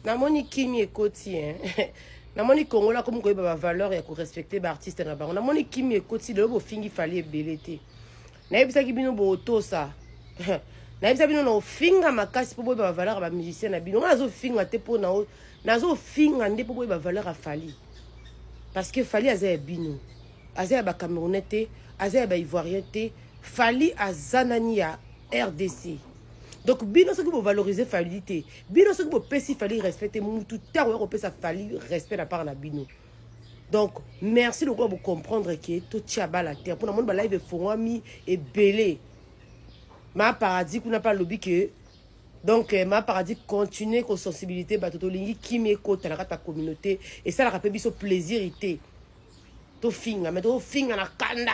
namoni kimi ekoti hein. Namoni Congola comme quoi ba valeur ya ko respecter ba artiste na bango. Namoni kimi ekoti de bo fingi fali ebelete. Na yebisa ki bino bo tosa. Na yebisa bino no finga makasi po ba valeur ba musicien na bino. Nazo finga te po na nazo finga nde po ba valeur a fali. Parce que fali azaya bino. Azaya ba Camerounais te, azaya ba Ivoirien te, fali azanani ya RDC. Donc, bino ce que vous valorisez fallite, bino ce que vous pesi fali respecter tout temps vous pesa fali respect la part la bino. Donc, merci de vous comprendre que tout tient bas la terre. Pour le monde ba live fongami et belé. Ma paradis qu'on n'a pas lobby que donc ma paradis continue con sensibilité ba toto lingi qui m'écoute la ta communauté et ça la rappelle biso plaisir ité. To finga mais to finga na kanda.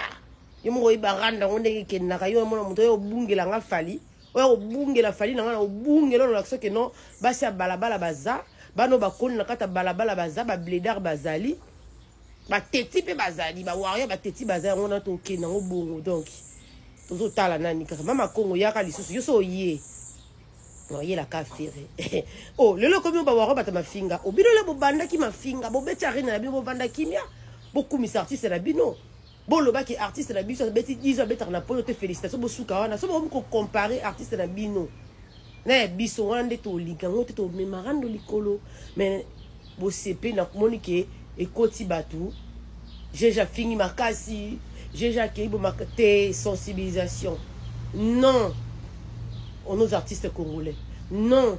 Yo mo ibaranda onde ke na kayo mo moto yo bungela nga fali. Oya obungela fali na ngana obungela no lakso ke non basi ya balabala baza bano bakoni na kata balabala baza ba blédard bazali ba teti pe bazali ba warrior ba teti bazali ngona to ke na ngobongo donc tozo tala nani kaka mama Kongo yaka lisusu yo so yé no yé la ka fere oh lelo komi ba warrior bata mafinga obino le bo banda ki mafinga bo beti arena na bino bo banda kimia bo kumisa artiste na bino bon le bac est artiste na biso beti 10 ans betar na polo te félicitations bo suka wana so bo ko comparer artiste na bino na biso wana to ligango te to memarando likolo mais bo sepe na monike e koti batu j'ai déjà fini makasi j'ai déjà ki bo makate sensibilisation non on nos artistes congolais non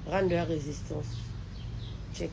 rendre la résistance check.